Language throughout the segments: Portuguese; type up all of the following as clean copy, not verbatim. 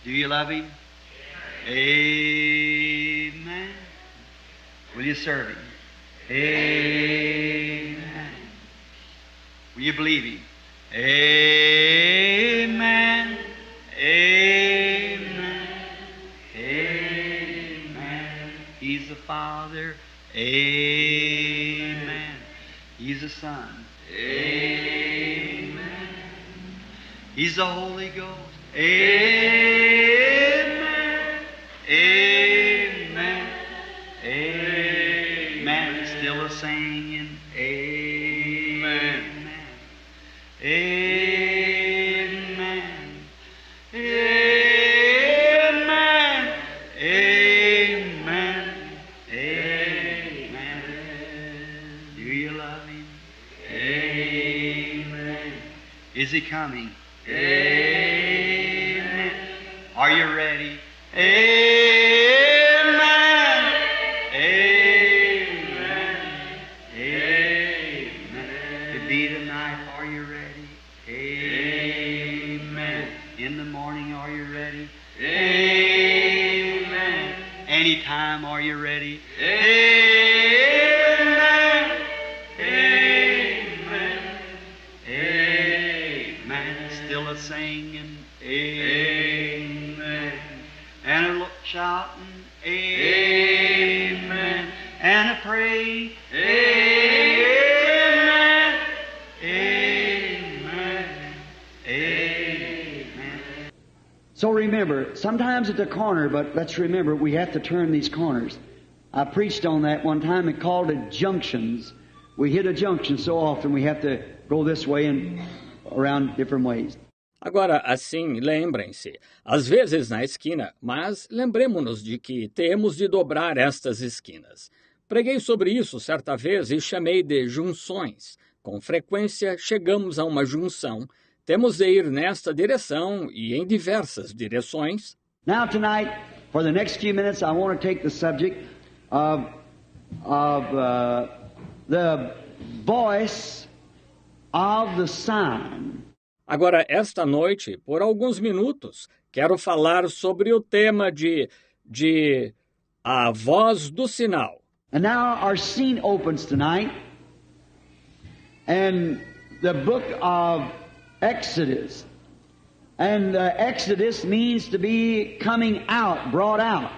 Do you love Him? Amen. Will you serve Him? Amen. Will you believe Him? Amen. Amen. Amen. He's the Father. Amen. He's the Son. Amen. He's the Holy Ghost. Amen. Amen. Amen. Still a singing. Amen. Amen. Amen. Amen. Amen. Do you love Him? Amen. Is He coming? Amen. Are you ready? Amen. Amen. Amen. To be tonight, are you ready? Amen. In the morning, are you ready? Amen. Anytime, are you ready? Amen. Amen. Amen. Still a singing. Amen. And a shouting. Amen. And a praying. Amen. Amen. Amen. So remember, sometimes at the corner, but let's remember we have to turn these corners. I preached on that one time and called it junctions. We hit a junction so often we have to go this way and around different ways. Agora, assim, lembrem-se, às vezes na esquina, mas lembremos-nos de que temos de dobrar estas esquinas. Preguei sobre isso certa vez e chamei de junções. Com frequência, chegamos a uma junção. Temos de ir nesta direção e em diversas direções. Now tonight, for the next few minutes, I want to take the subject of the voice of the sign. Agora, esta noite, por alguns minutos, quero falar sobre o tema de a voz do sinal. And now our scene opens tonight, and the book of Exodus. And Exodus means to be coming out, brought out.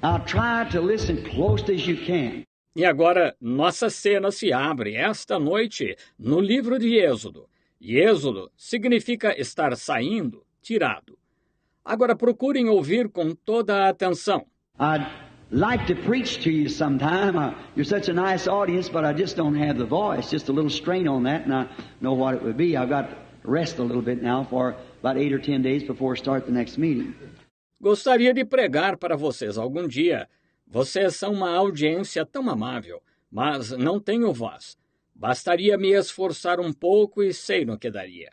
Now try to listen close as you can. E agora, nossa cena se abre esta noite no livro de Êxodo. E Êxodo significa estar saindo, tirado. Agora procurem ouvir com toda a atenção. I'd like to preach to you sometime. You're such a nice audience, but I just don't have the voice. Just a little strain on that, and I know what it would be. I've got to rest a little bit now for about 8 or 10 days before I start the next meeting. Gostaria de pregar para vocês algum dia. Vocês são uma audiência tão amável, mas não tenho voz. Bastaria me esforçar um pouco e sei no que daria.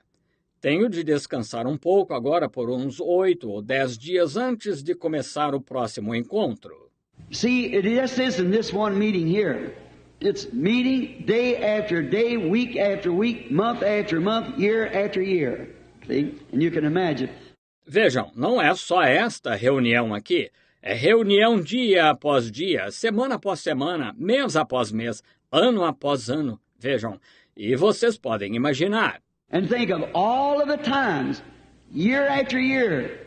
Tenho de descansar um pouco agora por uns 8 ou 10 dias antes de começar o próximo encontro. See, it just isn't this one meeting here. It's meeting day after day, week after week, month after month, year after year. See? And you can imagine. Vejam, não é só esta reunião aqui. É reunião dia após dia, semana após semana, mês após mês, ano após ano. Vejam, e vocês podem imaginar. And think of all of the times, year after year.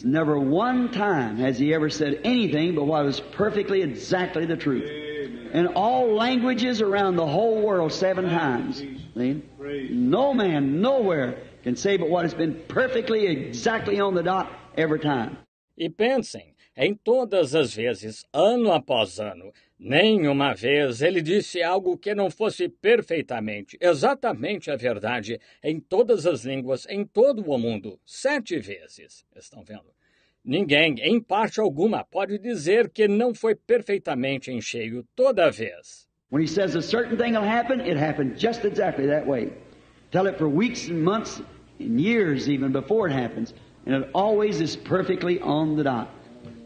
Never one time has he ever said anything but what was perfectly exactly the truth. Amen. In all languages around the whole world 7 times. See? No man nowhere can say but what has been perfectly exactly on the dot every time. E pensem, em todas as vezes, ano após ano, nenhuma vez ele disse algo que não fosse perfeitamente, exatamente a verdade, em todas as línguas, em todo o mundo, 7 vezes. Estão vendo? Ninguém, em parte alguma, pode dizer que não foi perfeitamente em cheio toda vez. When he says a certain thing will happen, it happened just exactly that way. Tell it for weeks and months and years even before it happens. And it always is perfectly on the dot.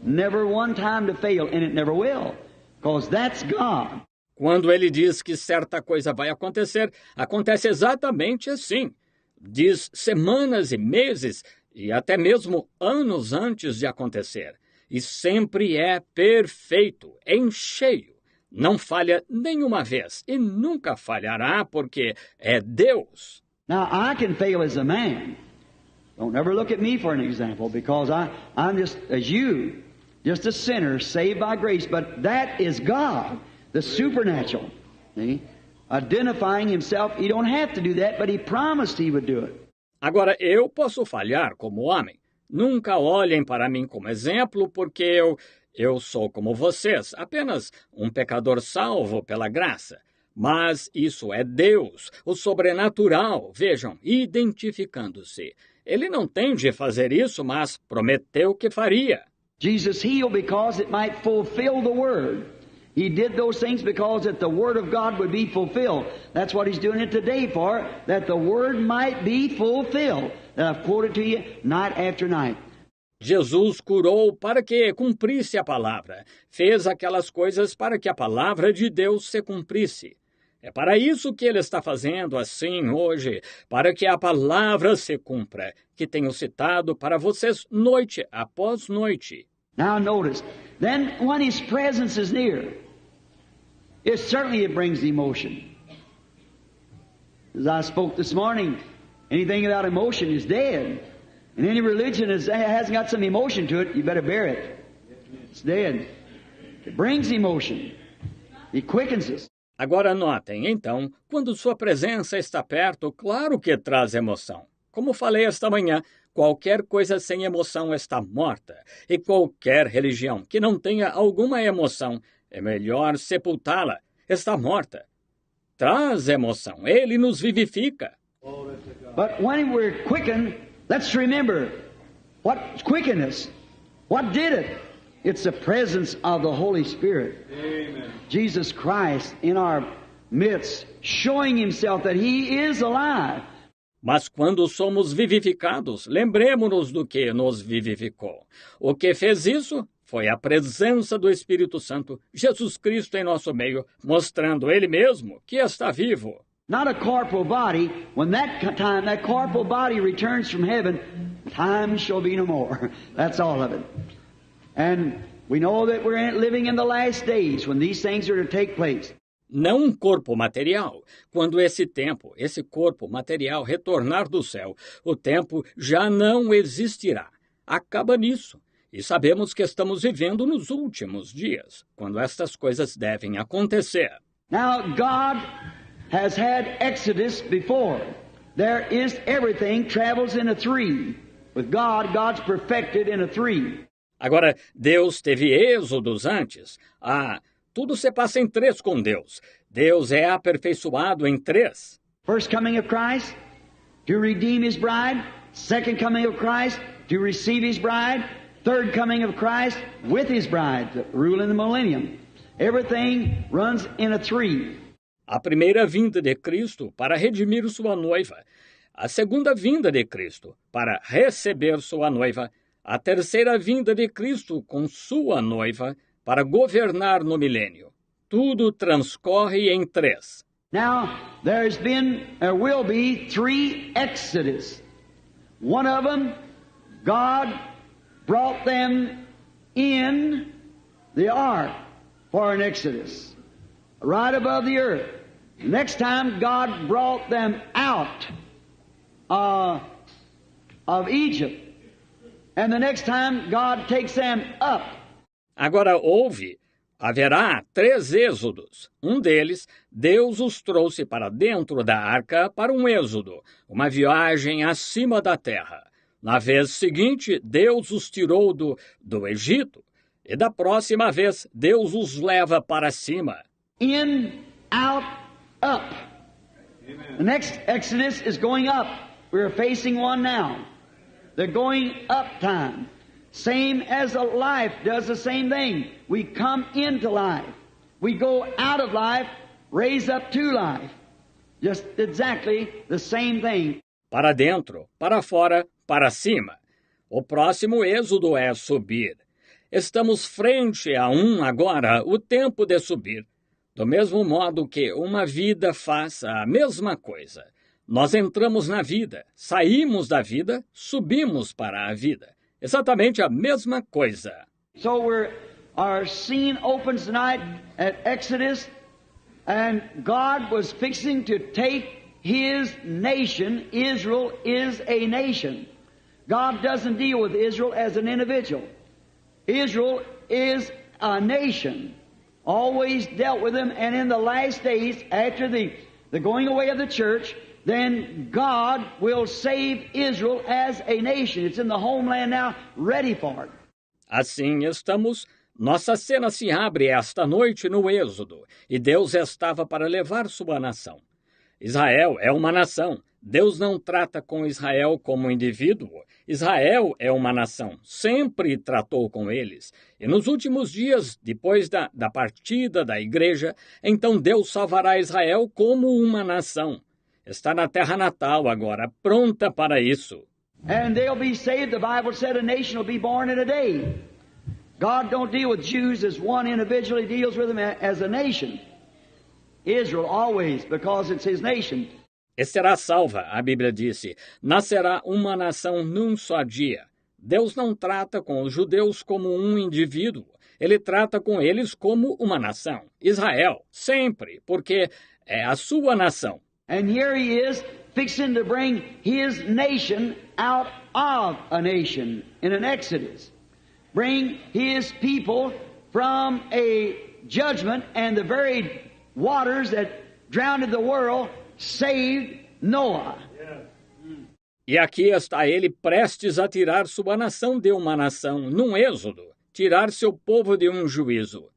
Never one time to fail, and it never will. Because that's God. Quando ele diz que certa coisa vai acontecer, acontece exatamente assim. Diz semanas e meses, e até mesmo anos antes de acontecer. E sempre é perfeito, em cheio. Não falha nenhuma vez e nunca falhará porque é Deus. Now, I can fail as a man. Don't ever look at me for an example, because I'm just, as you, just a sinner saved by grace. But that is God, the supernatural. See? Identifying Himself. He don't have to do that, but He promised He would do it. Agora, eu posso falhar como homem. Nunca olhem para mim como exemplo, porque eu sou como vocês, apenas um pecador salvo pela graça. Mas isso é Deus, o sobrenatural, vejam, identificando-se. Ele não tem de fazer isso, mas prometeu que faria. Jesus healed because it might fulfill the Word. He did those things because that the Word of God would be fulfilled. That's what He's doing it today for, that the Word might be fulfilled. That I've quoted to you night after night. Jesus curou para que cumprisse a palavra. Fez aquelas coisas para que a palavra de Deus se cumprisse. É para isso que Ele está fazendo assim hoje, para que a palavra se cumpra, que tenho citado para vocês noite após noite. Now notice, then when His presence is near, it brings emotion. As I spoke this morning, anything without emotion is dead. And any religion hasn't got some emotion to it, you better bear it. It's dead. It brings emotion. It quickens us. Agora notem, então, quando sua presença está perto, claro que traz emoção. Como falei esta manhã, qualquer coisa sem emoção está morta. E qualquer religião que não tenha alguma emoção, é melhor sepultá-la. Está morta. Traz emoção. Ele nos vivifica. But when we're quickened, let's remember what quickened us. What did it? It's the presence of the Holy Spirit. Amen. Jesus Christ in our midst, showing Himself that He is alive. Mas quando somos vivificados, lembremos-nos do que nos vivificou. O que fez isso foi a presença do Espírito Santo, Jesus Cristo em nosso meio, mostrando Ele mesmo que está vivo. Not a corporal body. When that corporal body returns from heaven, time shall be no more. That's all of it. And we know that we're living in the last days when these things are to take place. Não um corpo material. Quando esse corpo material retornar do céu, o tempo já não existirá. Acaba nisso. E sabemos que estamos vivendo nos últimos dias, quando estas coisas devem acontecer. Now, God has had Exodus before. There is everything travels in a three. With God, God's perfected in a three. Agora, Deus teve êxodos antes. Tudo se passa em três com Deus. Deus é aperfeiçoado em três. First coming of Christ to redeem His bride. Second coming of Christ to receive His bride. Third coming of Christ with His bride, ruling the millennium. Everything runs in a three. A primeira vinda de Cristo para redimir sua noiva. A segunda vinda de Cristo para receber sua noiva. A terceira vinda de Cristo com sua noiva para governar no milênio. Tudo transcorre em três. Now, there will be three Exodus. One of them, God brought them in the ark for an Exodus, right above the earth. Next time, God brought them out of Egypt. And the next time, God takes them up. Agora haverá três êxodos. Um deles, Deus os trouxe para dentro da arca para um êxodo, uma viagem acima da terra. Na vez seguinte, Deus os tirou do Egito. E da próxima vez, Deus os leva para cima. In, out, up. Amen. The next Exodus is going up. We're facing one now. The going up time. Same as a life does the same thing. We come into life. We go out of life, raise up to life. Just exactly the same thing. Para dentro, para fora, para cima. O próximo êxodo é subir. Estamos frente a agora, o tempo de subir. Do mesmo modo que uma vida faz a mesma coisa. Nós entramos na vida, saímos da vida, subimos para a vida. Exatamente a mesma coisa. So our scene opens tonight at Exodus, and God was fixing to take His nation. Israel is a nation. God doesn't deal with Israel as an individual. Israel is a nation. Always dealt with them, and in the last days, after the going away of the church, then God will save Israel as a nation. It's in the homeland now, ready for it. Assim estamos. Nossa cena se abre esta noite no Êxodo, e Deus estava para levar sua nação. Israel é uma nação. Deus não trata com Israel como indivíduo. Israel é uma nação. Sempre tratou com eles. E nos últimos dias, depois da partida da igreja, então Deus salvará Israel como uma nação. Está na terra natal agora, pronta para isso. And they'll be saved. The Bible said a nation will be born in a day. God don't deal with Jews as one individual. He deals with them as a nation. Israel always, because it's His nation. E será salva, a Bíblia disse. Nascerá uma nação num só dia. Deus não trata com os judeus como um indivíduo. Ele trata com eles como uma nação. Israel, sempre, porque é a sua nação. And here He is fixing to bring His nation out of a nation in an Exodus. Bring His people from a judgment and the very waters that drowned the world saved Noah. E aqui está ele prestes a tirar sua nação de uma nação, num êxodo, tirar seu povo de um juízo.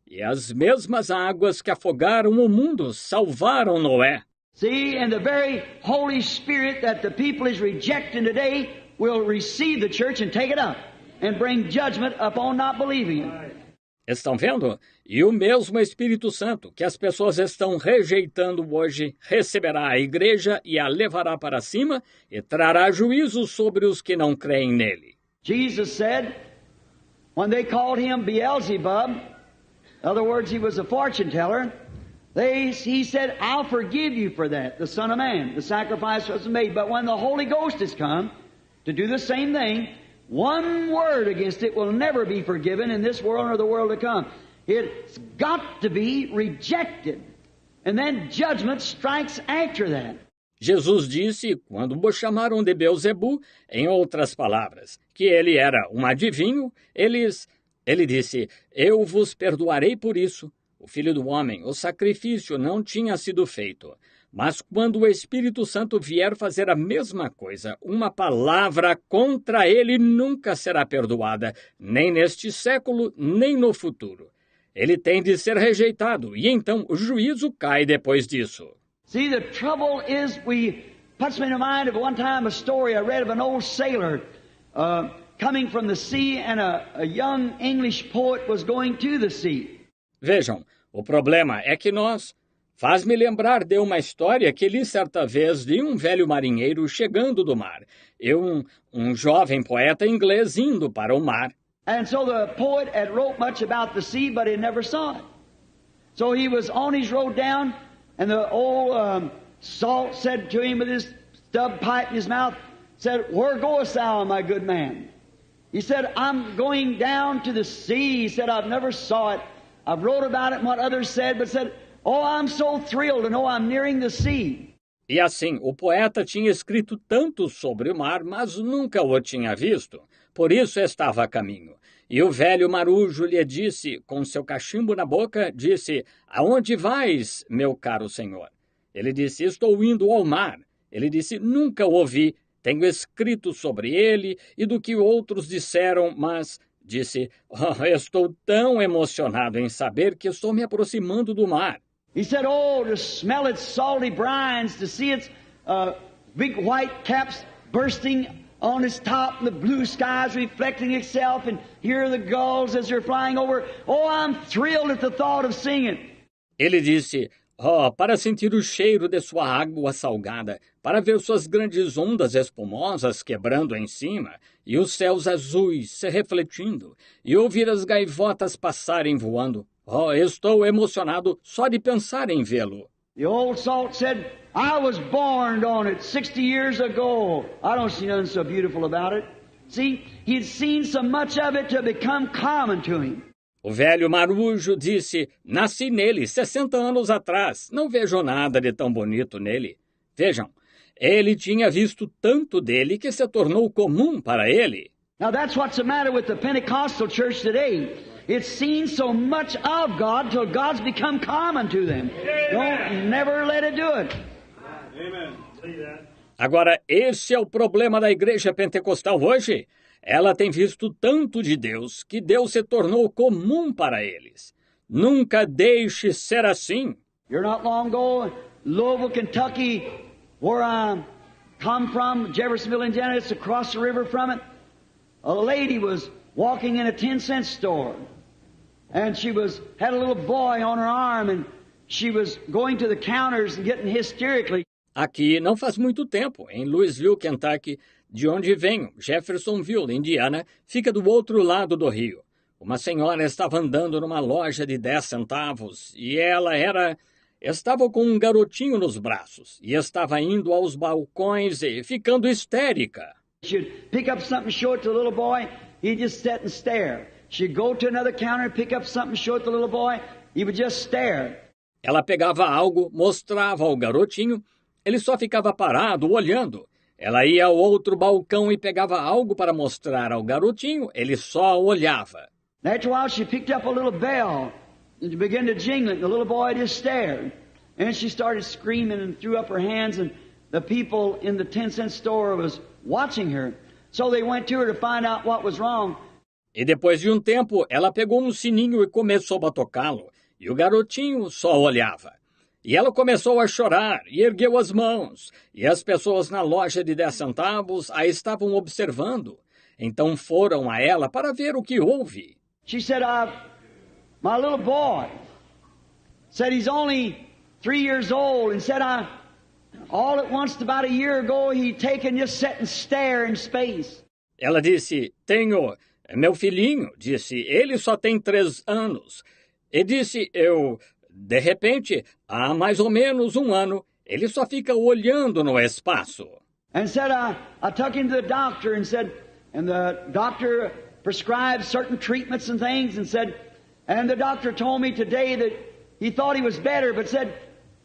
E as mesmas águas que afogaram o mundo salvaram Noé. See, and the very Holy Spirit that the people is rejecting today will receive the church and take it up and bring judgment upon not believing it. Estão vendo? E o mesmo Espírito Santo que as pessoas estão rejeitando hoje receberá a igreja e a levará para cima e trará juízo sobre os que não creem nele. Jesus said, when they called Him Beelzebub, in other words, He was a fortune teller, He said, I'll forgive you for that, the Son of Man. The sacrifice wasn't made. But when the Holy Ghost has come to do the same thing, one word against it will never be forgiven in this world or the world to come. It's got to be rejected. And then judgment strikes after that. Jesus disse, quando o chamaram de Beelzebu, em outras palavras, que ele era um adivinho, ele disse, eu vos perdoarei por isso. O Filho do Homem, o sacrifício não tinha sido feito. Mas quando o Espírito Santo vier fazer a mesma coisa, uma palavra contra ele nunca será perdoada, nem neste século, nem no futuro. Ele tem de ser rejeitado, e então o juízo cai depois disso. See, the trouble is, puts me in the mind of one time a story I read of an old sailor coming from the sea, and a young English poet was going to the sea. Vejam, o problema é que faz-me lembrar de uma história que li certa vez de um velho marinheiro chegando do mar e um jovem poeta inglês indo para o mar. And so the poet had wrote much about the sea, but he never saw it. So he was on his road down, and the old salt said to him with his stub pipe in his mouth, said, where goest thou, my good man? He said, I'm going down to the sea. He said, I've never saw it. I've wrote about it and what others said, but said, oh, I'm so thrilled to know I'm nearing the sea. E assim, o poeta tinha escrito tanto sobre o mar, mas nunca o tinha visto. Por isso estava a caminho. E o velho marujo lhe disse, com seu cachimbo na boca, disse, aonde vais, meu caro senhor? Ele disse, estou indo ao mar. Ele disse, nunca o ouvi. Tenho escrito sobre ele e do que outros disseram, mas... Disse, estou tão emocionado em saber que estou me aproximando do mar. He said, oh, to smell its salty brines, to see its big white caps bursting on its top, and the blue skies reflecting itself, and hear the gulls as they're flying over. Oh, I'm thrilled at the thought of seeing it. Ele disse, para sentir o cheiro de sua água salgada, para ver suas grandes ondas espumosas quebrando em cima, e os céus azuis se refletindo, e ouvir as gaivotas passarem voando. Estou emocionado só de pensar em vê-lo. The old salt said, I was born on it 60 years ago. I don't see nothing so beautiful about it. See, he'd seen so much of it to become common to him. O velho marujo disse, nasci nele 60 anos atrás. Não vejo nada de tão bonito nele. Vejam, ele tinha visto tanto dele que se tornou comum para ele. Now that's what's the matter with the Pentecostal church today. It's seen so much of God till God's become common to them. Don't never let it do it. Amen. Agora, esse é o problema da igreja pentecostal hoje. Ela tem visto tanto de Deus que Deus se tornou comum para eles. Nunca deixe ser assim. You're not long ago, Louisville, Kentucky, where I come from, Jeffersonville, Indiana, it's across the river from it. A lady was walking in a 10-cent store, and she had a little boy on her arm, and she was going to the counters and getting hysterically. Aqui não faz muito tempo, em Louisville, Kentucky, de onde venho, Jeffersonville, Indiana, fica do outro lado do rio. Uma senhora estava andando numa loja de 10 centavos e ela estava com um garotinho nos braços e estava indo aos balcões e ficando histérica. She'd pick up something, show it to the little boy, he'd just sit and stare. She'd go to another counter, pick up something, show it to the little boy, he would just stare. Ela pegava algo, mostrava ao garotinho, ele só ficava parado, olhando. Ela ia ao outro balcão e pegava algo para mostrar ao garotinho, ele só olhava. After a while, she picked up a little bell and began to jingle it, and the little boy just stared. And she started screaming and threw up her hands, and the people in the 10-cent store was watching her. So they went to her to find out what was wrong. E depois de um tempo, ela pegou um sininho e começou a tocá-lo, e o garotinho só olhava. E ela começou a chorar e ergueu as mãos, e as pessoas na loja de 10 centavos a estavam observando. Então foram a ela para ver o que houve. She said, my little boy said he's only 3 years old, and said, all at once about a year ago he'd taken just sit and stare in space. Ela disse, meu filhinho, disse, ele só tem 3 anos. E disse, de repente, há mais ou menos 1 ano, ele só fica olhando no espaço. And said, I took him to the doctor and the doctor prescribed certain treatments and things and the doctor told me today that he thought he was better, but said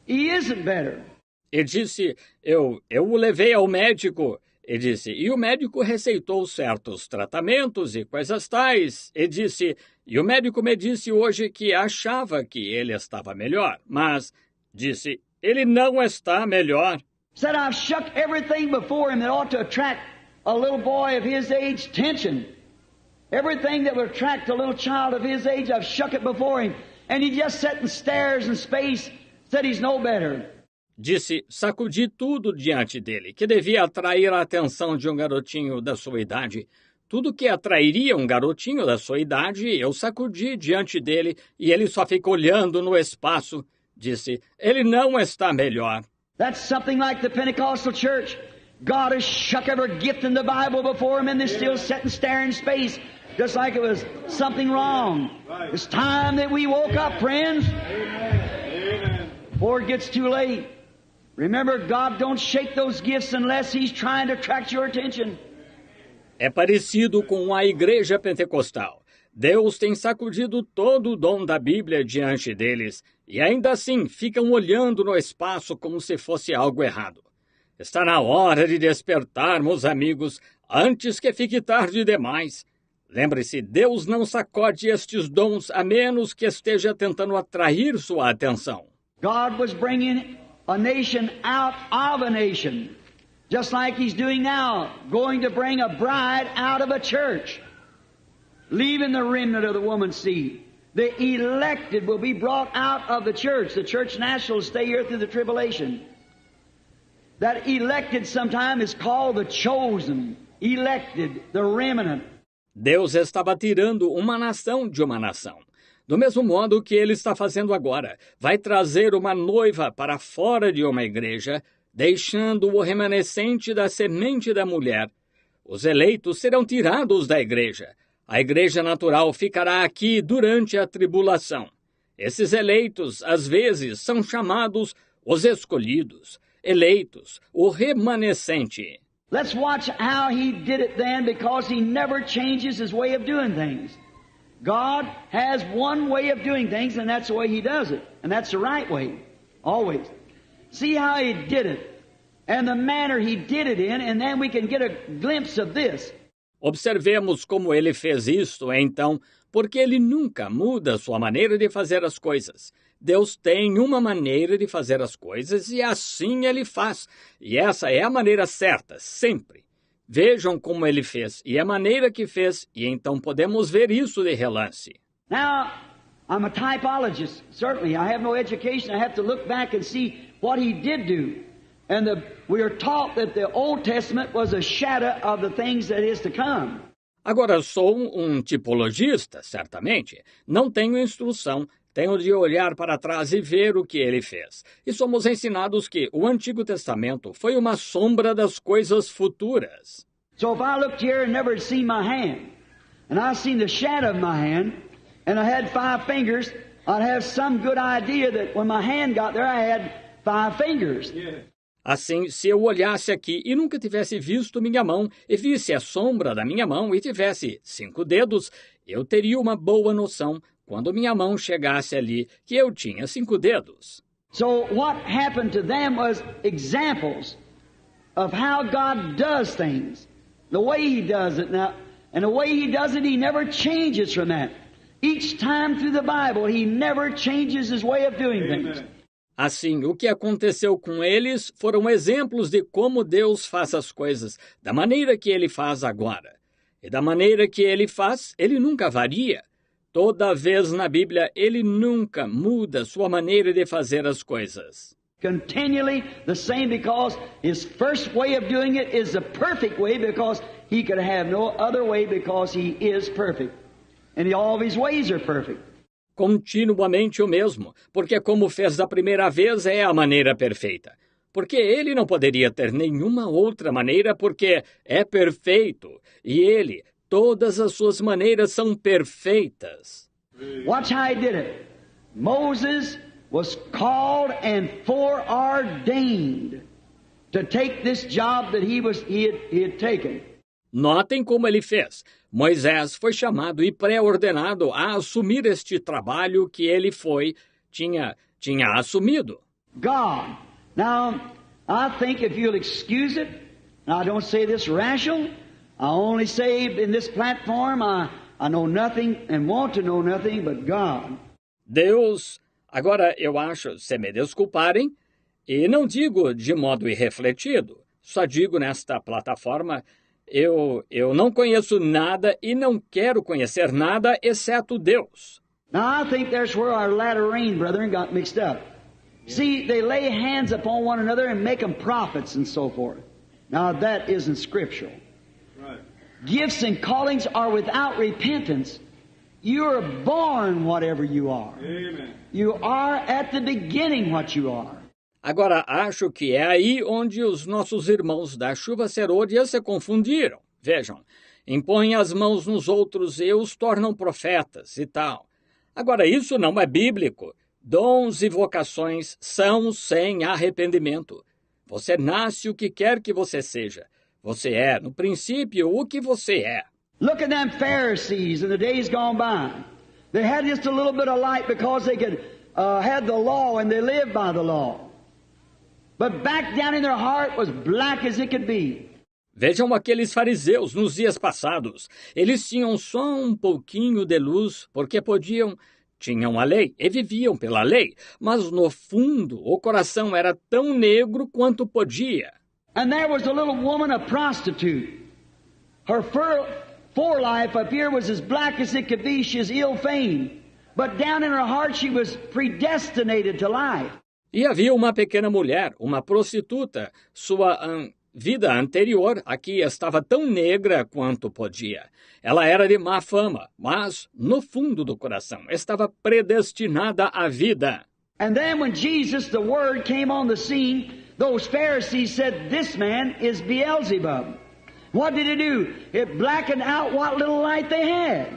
he isn't better. E disse, eu o levei ao médico, e disse, e o médico receitou certos tratamentos e coisas tais, e disse, e o médico me disse hoje que achava que ele estava melhor, mas, disse, ele não está melhor. Said I've shook everything before him that ought to attract a little boy of his age attention. Everything that would attract a little child of his age, I've shook it before him. And he just sat and stares in space, said he's no better. Disse, sacudi tudo diante dele, que devia atrair a atenção de um garotinho da sua idade. Tudo que atrairia um garotinho da sua idade, eu sacudi diante dele, e ele só fica olhando no espaço. Disse, ele não está melhor. That's something like the Pentecostal church. God has shook every gift in the Bible before him, and they're still sitting staring in space, just like it was something wrong. It's time that we woke up, friends. Amen. Before it gets too late. Remember, God don't shake those gifts unless He's trying to attract your attention. É parecido com a igreja pentecostal. Deus tem sacudido todo o dom da Bíblia diante deles e ainda assim ficam olhando no espaço como se fosse algo errado. Está na hora de despertarmos, amigos, antes que fique tarde demais. Lembre-se, Deus não sacode estes dons a menos que esteja tentando atrair sua atenção. God was bringing a nation out of a nation, just like He's doing now, going to bring a bride out of a church, leaving the remnant of the woman's seed. The elected will be brought out of the church. The church national will stay here through the tribulation. That elected sometime is called the chosen, elected, the remnant. Deus estava tirando uma nação de uma nação. Do mesmo modo que Ele está fazendo agora, vai trazer uma noiva para fora de uma igreja, deixando o remanescente da semente da mulher. Os eleitos serão tirados da igreja. A igreja natural ficará aqui durante a tribulação. Esses eleitos, às vezes, são chamados os escolhidos, eleitos, o remanescente. Let's watch how he did it then, because he never changes his way of doing things. God has one way of doing things, and that's the way he does it. And that's the right way, always. See how he did it, and the manner he did it in, and then we can get a glimpse of this. Observemos como ele fez isto, então, porque ele nunca muda sua maneira de fazer as coisas. Deus tem uma maneira de fazer as coisas e assim ele faz. E essa é a maneira certa, sempre. Vejam como ele fez e a maneira que fez, e então podemos ver isso de relance. Now, I'm a typologist. Certainly, I have no education. I have to look back and see what he did do. And we are taught that the Old Testament was a shadow of the things that is to come. Agora, sou um tipologista, certamente. Não tenho instrução. Tenho de olhar para trás e ver o que ele fez. E somos ensinados que o Antigo Testamento foi uma sombra das coisas futuras. So if I looked here and never had seen my hand, and I seen the shadow of my hand, and I had 5 fingers, I'd have some good idea that when my hand got there, I had 5 fingers. Yeah. Assim, se eu olhasse aqui e nunca tivesse visto minha mão, e visse a sombra da minha mão e tivesse 5 dedos, eu teria uma boa noção, quando minha mão chegasse ali, que eu tinha 5 dedos. So what happened to them was examples of how God does things, the way he does it now, and the way he does it, he never changes from that. Each time through the Bible, he never changes his way of doing things. Assim, o que aconteceu com eles foram exemplos de como Deus faz as coisas, da maneira que ele faz agora. E da maneira que ele faz, ele nunca varia. Toda vez na Bíblia, ele nunca muda sua maneira de fazer as coisas. Continually the same, because his first way of doing it is the perfect way, because he could have no other way, because he is perfect. And all of his ways are perfect. Continuamente o mesmo, porque como fez da primeira vez é a maneira perfeita. Porque ele não poderia ter nenhuma outra maneira, porque é perfeito. E ele, todas as suas maneiras são perfeitas. Watch how he did it. Moses was called and foreordained to take this job that he had taken. Notem como ele fez. Moisés foi chamado e pré-ordenado a assumir este trabalho que ele tinha assumido. God. Now, I think if you'll excuse it, and I don't say this rational, I only say in this platform, I know nothing and want to know nothing but God. Deus, agora eu acho, se me desculparem, e não digo de modo irrefletido, só digo nesta plataforma, eu não conheço nada e não quero conhecer nada exceto Deus. Now, I think that's where our latter rain brethren got mixed up. See, they lay hands upon one another and make them prophets and so forth. Now, that isn't scriptural. Right. Gifts and callings are without repentance. You are born whatever you are. Amen. You are at the beginning what you are. Agora, acho que é aí onde os nossos irmãos da chuva serôdia se confundiram. Vejam, impõem as mãos nos outros e os tornam profetas e tal. Agora, isso não é bíblico. Dons e vocações são sem arrependimento. Você nasce o que quer que você seja. Você é, no princípio, o que você é. Look at them Pharisees in the days gone by. They had just a little bit of light because they could had the law and they lived by the law. But back down in their heart was black as it could be. Vejam aqueles fariseus nos dias passados. Eles tinham só um pouquinho de luz porque tinham a lei e viviam pela lei, mas no fundo o coração era tão negro quanto podia. And there was a little woman, a prostitute. Her forelife up here was as black as it could be. She is ill fame. But down in her heart she was predestinated to life. E havia uma pequena mulher, uma prostituta. Sua vida anterior aqui estava tão negra quanto podia. Ela era de má fama, mas no fundo do coração estava predestinada à vida. And then when Jesus, the Word, came on the scene, those Pharisees said, "This man is Beelzebub." What did it do? It blackened out what little light they had.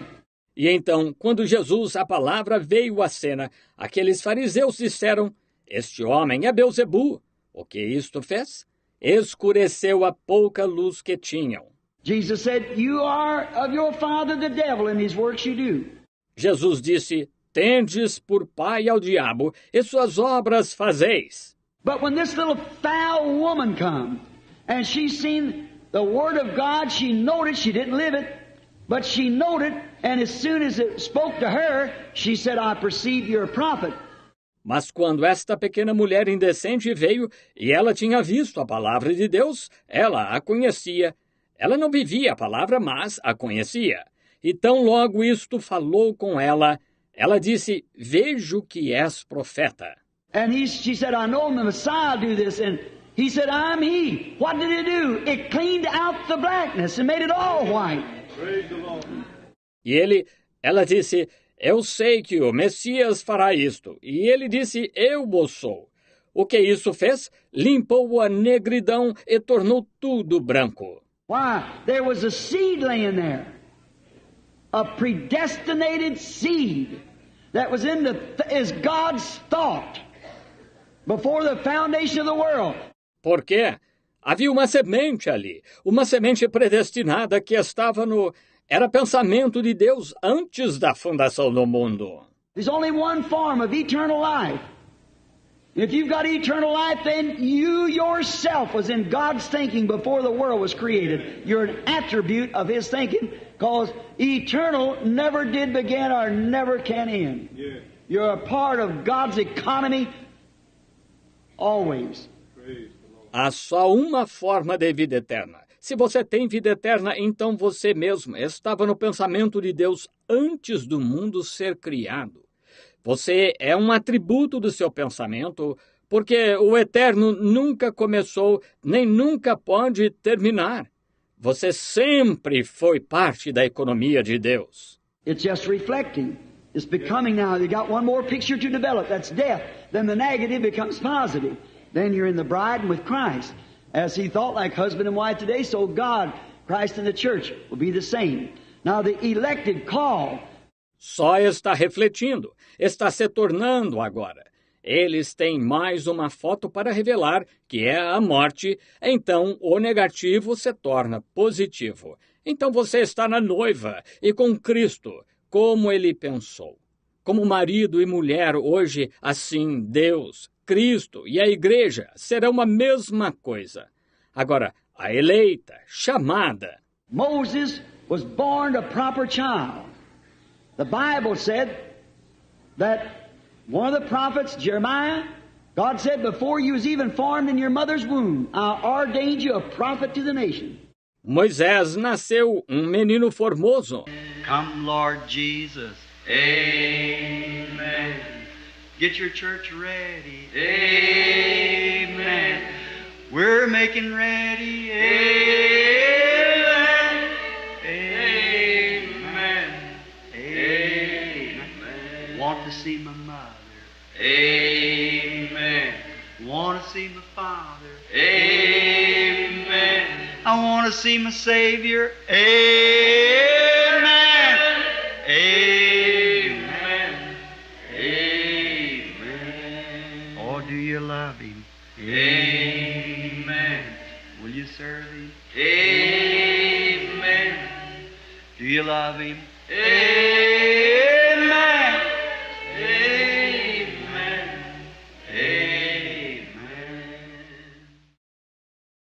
E então, quando Jesus, a palavra, veio à cena, aqueles fariseus disseram, Este homem é Belzebu. O que isto fez? Escureceu a pouca luz que tinham. Jesus said, "You are of your father the devil, and his works you do." Jesus disse, tendes por pai ao diabo, e suas obras fazeis. But when this little foul woman come, and she seen the Word of God, she knowed it, she didn't live it, but she knowed it, and as soon as it spoke to her, she said, "I perceive you're a prophet." Mas quando esta pequena mulher indecente veio, e ela tinha visto a palavra de Deus, ela a conhecia. Ela não vivia a palavra, mas a conhecia. E tão logo isto falou com ela, ela disse, vejo que és profeta. And she said, "I know the Messiah do this." And he said, "I'm he." What did it do? It cleaned out the blackness and made it all white. Praise the Lord. E ela disse, eu sei que o Messias fará isto. E ele disse, eu o sou. O que isso fez? Limpou a negridão e tornou tudo branco. Why? There was a seed laying there. A predestinated seed that was is God's thought before the foundation of the world. Por quê? Havia uma semente ali, uma semente predestinada que estava era pensamento de Deus antes da fundação do mundo. There's only one form of eternal life. If you've got eternal life, then you yourself was in God's thinking before the world was created. You're an attribute of His thinking, because eternal never did begin or never can end. Yeah. You're a part of God's economy always. Praise the Lord. Há só uma forma de vida eterna. Se você tem vida eterna, então você mesmo estava no pensamento de Deus antes do mundo ser criado. Você é um atributo do seu pensamento, porque o eterno nunca começou, nem nunca pode terminar. Você sempre foi parte da economia de Deus. It's just reflecting. It's becoming now. You got one more picture to develop. That's death. Then the negative becomes positive. Then you're in the bride and with Christ. As He thought like husband and wife today, so God, Christ and the church will be the same. Now the elected call. Só está refletindo, está se tornando agora. Eles têm mais uma foto para revelar, que é a morte, então o negativo se torna positivo. Então você está na noiva e com Cristo, como Ele pensou. Como marido e mulher hoje, assim Deus, Cristo e a igreja serão a mesma coisa. Agora, a eleita, chamada. Moses was born a proper child. The Bible said that one of the prophets, Jeremiah, God said, before you was even formed in your mother's womb, I ordained you a prophet to the nation. Moisés nasceu menino formoso. Come, Lord Jesus. Amen. Get your church ready. Amen. We're making ready. Amen. Amen. Amen. Want to see my mother. Amen. Want to see my father. Amen. I want to see my Savior. Amen. Amen. Amen. Oh, do you love Him? Amen. Will you serve Him? Amen. Do you love Him? Amen.